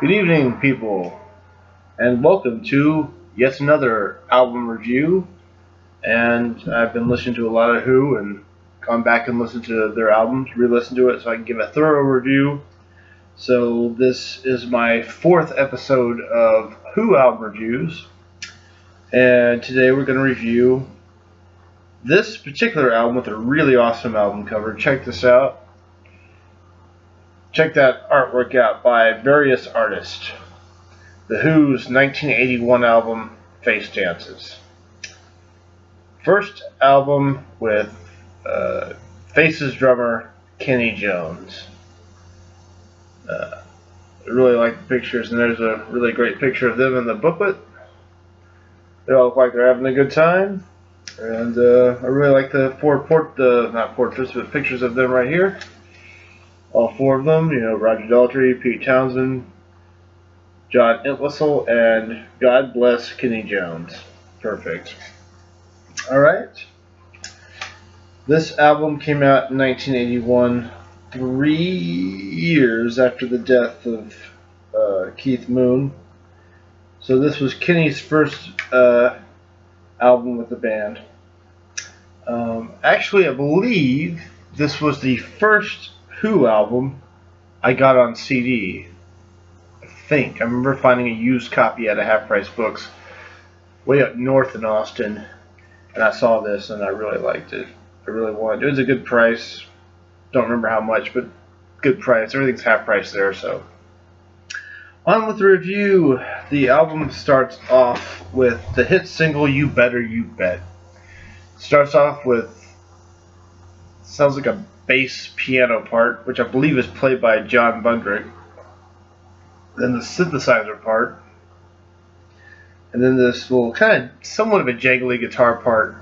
Good evening, people, and welcome to yet another album review. And I've been listening to a lot of Who and gone back and listened to their albums, re-listened to it so I can give a thorough review. So this is my fourth episode of Who album reviews, and today we're going to review this particular album with a really awesome album cover. Check this out. Check that artwork out by various artists. The Who's 1981 album, Face Dances. First album with Faces drummer Kenny Jones. I really like the pictures, and there's a really great picture of them in the booklet. They all look like they're having a good time, and I really like the not portraits, but pictures of them right here. All four of them, Roger Daltrey, Pete Townshend, John Entwistle, and God bless Kenny Jones. Perfect. Alright. This album came out in 1981, 3 years after the death of Keith Moon. So this was Kenny's first album with the band. Actually, I believe this was the first Who album I got on CD. I remember finding a used copy at a Half Price Books way up north in Austin, and I saw this and I really liked it. I really wanted it. It was a good price. Don't remember how much, but good price. Everything's half price there. So on with the review. The album starts off with the hit single "You Better You Bet." Starts off with, sounds like a bass piano part, which I believe is played by John Bundrick. Then the synthesizer part, and then this little kind of somewhat of a jangly guitar part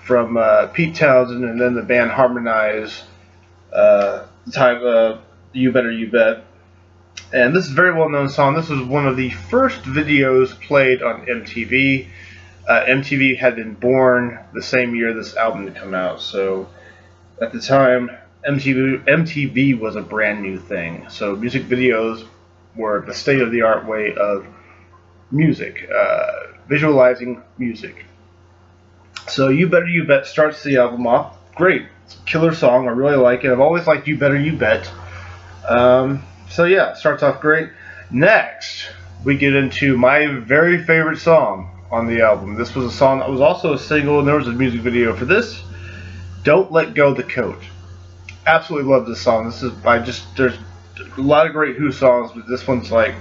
from Pete Townshend, and then the band harmonize "You Better You Bet." And this is a very well known song. This was one of the first videos played on MTV. MTV had been born the same year this album had come out, so at the time MTV was a brand new thing. So music videos were the state-of-the-art way of music, visualizing music. So "You Better You Bet" starts the album off great. It's a killer song. I really like it. I've always liked "You Better You Bet." So yeah, it starts off great. Next, we get into my very favorite song on the album. This was a song that was also a single, and there was a music video for this. "Don't Let Go the Coat." Absolutely love this song. There's a lot of great Who songs, but this one's like,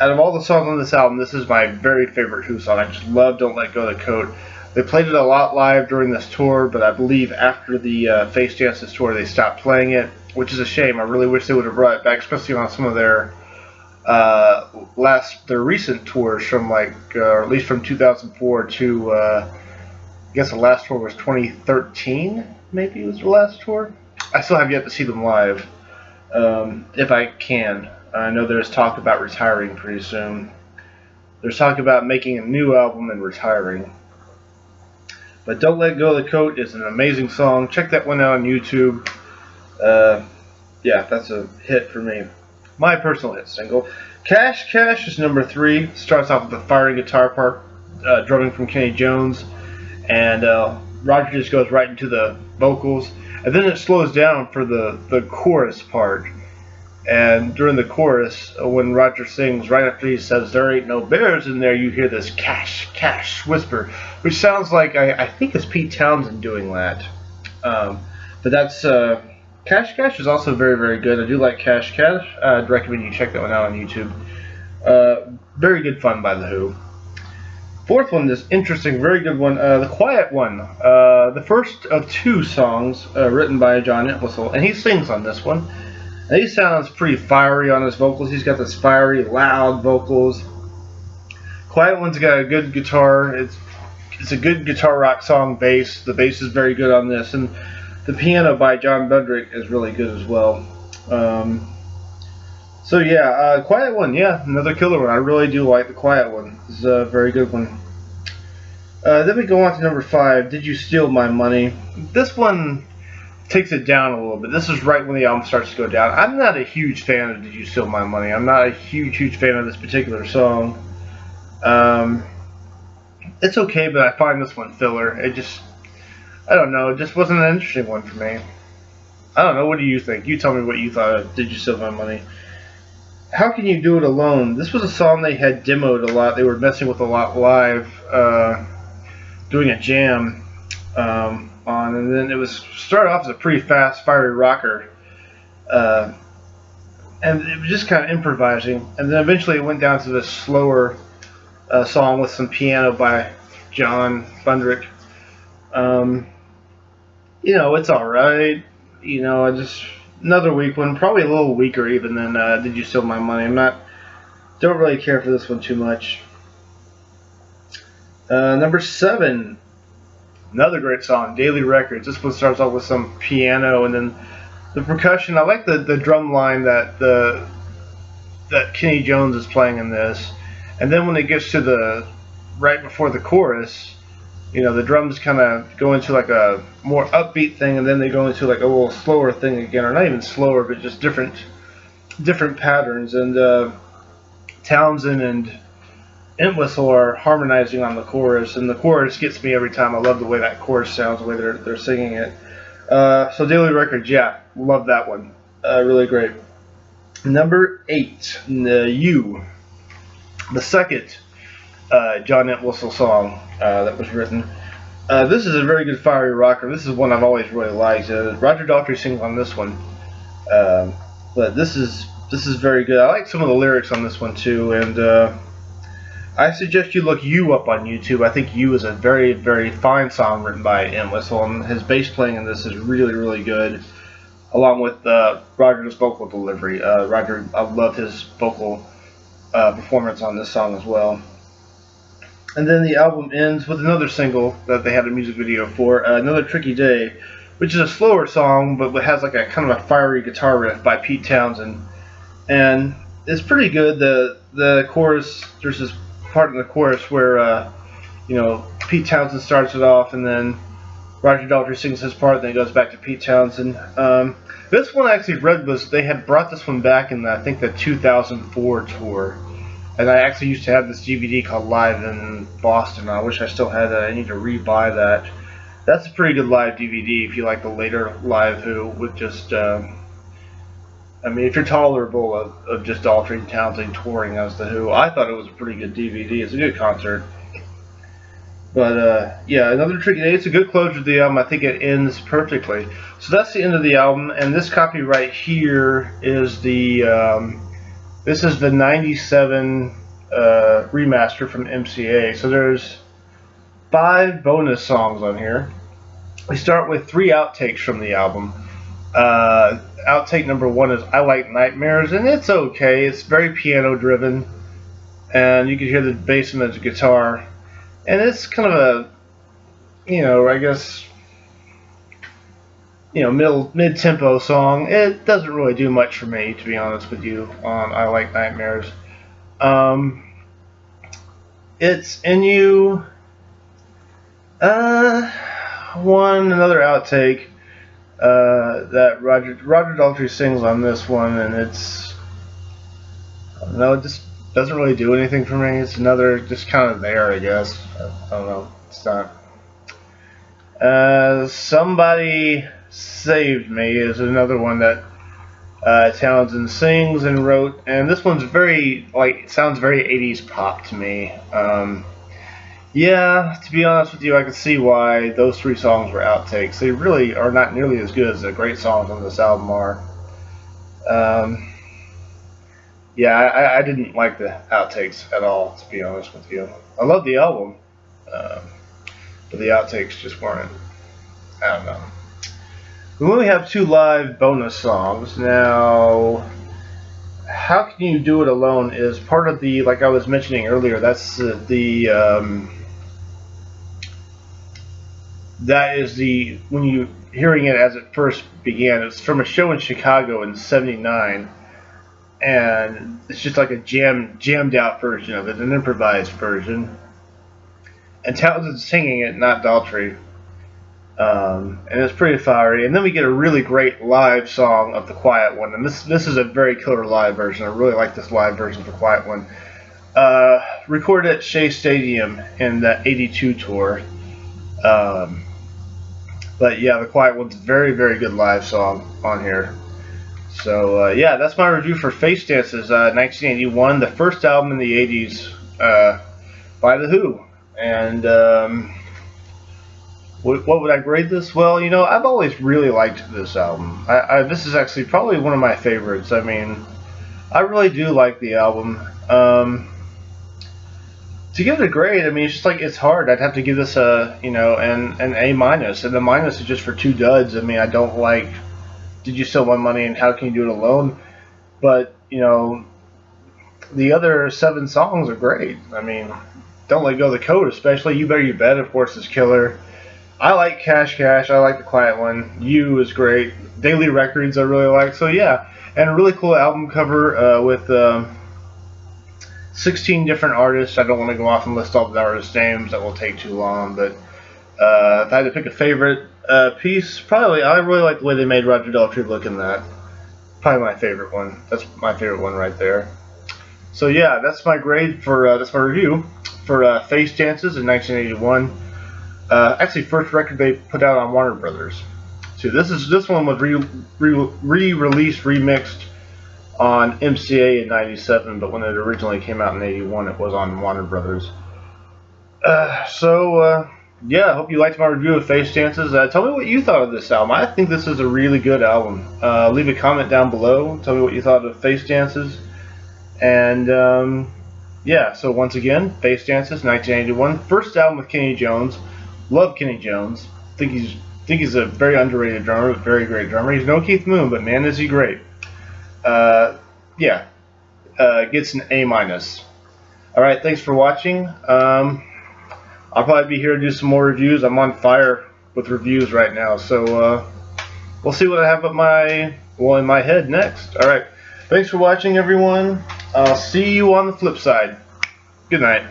out of all the songs on this album, this is my very favorite Who song. I just love "Don't Let Go the Coat." They played it a lot live during this tour, but I believe after the Face Dances tour they stopped playing it, which is a shame. I really wish they would have brought it back, especially on some of their recent tours from or at least from 2004 to I guess the last tour was 2013. Maybe it was the last tour. I still have yet to see them live. If I can. I know there's talk about retiring pretty soon. There's talk about making a new album and retiring. But "Don't Let Go the Coat" is an amazing song. Check that one out on YouTube. Yeah, that's a hit for me. My personal hit single. "Cash Cash" is number 3. Starts off with the firing guitar part, drumming from Kenny Jones, and Roger just goes right into the vocals, and then it slows down for the chorus part. And during the chorus, when Roger sings, right after he says "there ain't no bears in there," you hear this "cash, cash" whisper, which sounds like, I think it's Pete Townshend doing that. But that's, "Cash Cash" is also very, very good. I do like "Cash Cash." I'd recommend you check that one out on YouTube. Very good fun by The Who. Fourth one is interesting, very good one. "The Quiet One." The first of 2 songs written by John Entwistle, and he sings on this one. And he sounds pretty fiery on his vocals. He's got this fiery, loud vocals. "Quiet One's" got a good guitar. It's a good guitar rock song bass. The bass is very good on this, and the piano by John Bundrick is really good as well. So yeah, "Quiet One," yeah, another killer one. I really do like "The Quiet One." It's a very good one. Then we go on to number 5, "Did You Steal My Money?" This one takes it down a little bit. This is right when the album starts to go down. I'm not a huge fan of Did You Steal My Money. I'm not a huge fan of this particular song. It's okay, but I find this one filler. I don't know, it just wasn't an interesting one for me. I don't know, what do you think? You tell me what you thought of Did You Steal My Money. How Can You Do It Alone? This was a song they had demoed a lot. They were messing with a lot live, doing a jam on, and then it was started off as a pretty fast, fiery rocker, and it was just kind of improvising, and then eventually it went down to this slower song with some piano by John Bundrick. You know, it's alright. You know, another weak one, probably a little weaker even than Did You Steal My Money. Don't really care for this one too much. Number 7, another great song, Daily Records. This one starts off with some piano and then the percussion. I like the drum line that Kenny Jones is playing in this. And then when it gets to right before the chorus, you know, the drums kind of go into like a more upbeat thing, and then they go into like a little slower thing again, or not even slower, but just different patterns. And Townsend and Entwistle are harmonizing on the chorus, and the chorus gets me every time. I love the way that chorus sounds, the way they're singing it. So Daily Records, yeah, love that one. Really great. Number 8, You, the second John Entwistle song that was written. This is a very good fiery rocker. This is one I've always really liked. Roger Daltrey sings on this one, but this is very good. I like some of the lyrics on this one too, and I suggest you look You up on YouTube. I think You is a very, very fine song written by Entwistle, and his bass playing in this is really, really good, along with Roger's vocal delivery. Roger, I love his vocal performance on this song as well. And then the album ends with another single that they had a music video for, Another Tricky Day, which is a slower song, but it has like a kind of a fiery guitar riff by Pete Townsend, and it's pretty good. The chorus, there's this part in the chorus where you know, Pete Townsend starts it off, and then Roger Daltrey sings his part, then it goes back to Pete Townsend. This one I actually read was they had brought this one back in I think the 2004 tour. And I actually used to have this DVD called Live in Boston. I wish I still had that. I need to rebuy that. That's a pretty good live DVD if you like the later live Who with just, I mean, if you're tolerable of just Daltrey and Townsend touring as the Who, I thought it was a pretty good DVD. It's a good concert. But, yeah, Another Tricky Day. It's a good closure to the album. I think it ends perfectly. So that's the end of the album. And this copy right here is this is the 97 remaster from MCA. So there's 5 bonus songs on here. We start with 3 outtakes from the album. Outtake number 1 is I Like Nightmares, and it's okay. It's very piano driven, and you can hear the bass and the guitar. And it's kind of a, you know, I guess, you know, mid-tempo song. It doesn't really do much for me, to be honest with you, on I Like Nightmares. It's In You. Another outtake that Roger Daltrey sings on this one, and it's, I don't know, it just doesn't really do anything for me. It's another, just kind of there, I guess. I don't know. It's not. Somebody Saved Me is another one that Townsend sings and wrote, and this one's very, like, sounds very 80s pop to me. Yeah, to be honest with you, I can see why those 3 songs were outtakes. They really are not nearly as good as the great songs on this album are. Yeah, I didn't like the outtakes at all, to be honest with you. I love the album, but the outtakes just weren't, I don't know. We only have 2 live bonus songs. Now, How Can You Do It Alone is part of the, like I was mentioning earlier, that's that is the, when you hearing it as it first began, it's from a show in Chicago in '79, and it's just like a jammed out version of it, an improvised version, and Townsend's singing it, not Daltrey. And it's pretty fiery. And then we get a really great live song of The Quiet One, and this is a very killer live version. I really like this live version of The Quiet One. Recorded at Shea Stadium in the '82 tour. But yeah, The Quiet One's a very, very good live song on here. So yeah, that's my review for Face Dances, 1981, the first album in the '80s by The Who. And what would I grade this? Well, you know, I've always really liked this album. This is actually probably one of my favorites. I mean, I really do like the album. To give it a grade, I mean, it's just like, it's hard. I'd have to give this a, you know, an A minus, and the minus is just for two duds. I mean, I don't like Did You Steal My Money and How Can You Do It Alone, but, you know, the other 7 songs are great. I mean, Don't Let Go of the Code, especially. You Better You Bet, of course, is killer. I like Cash Cash. I like The Quiet One. You is great. Daily Records I really like. So yeah, and a really cool album cover with 16 different artists. I don't want to go off and list all the artist names. That will take too long. But if I had to pick a favorite piece, probably I really like the way they made Roger Daltrey look in that. Probably my favorite one. That's my favorite one right there. So yeah, that's my grade for that's my review for Face Dances in 1981. Actually, first record they put out on Warner Brothers. So this one was re-released, remixed on MCA in '97, but when it originally came out in '81, it was on Warner Brothers. Yeah, I hope you liked my review of Face Dances. Tell me what you thought of this album. I think this is a really good album. Leave a comment down below. Tell me what you thought of Face Dances. And yeah, so once again, Face Dances, 1981, first album with Kenny Jones. Love Kenny Jones. Think he's a very underrated drummer, very great drummer. He's no Keith Moon, but man, is he great. Yeah, gets an A minus. All right, thanks for watching. I'll probably be here to do some more reviews. I'm on fire with reviews right now, so we'll see what I have in my head next. All right, thanks for watching, everyone. I'll see you on the flip side. Good night.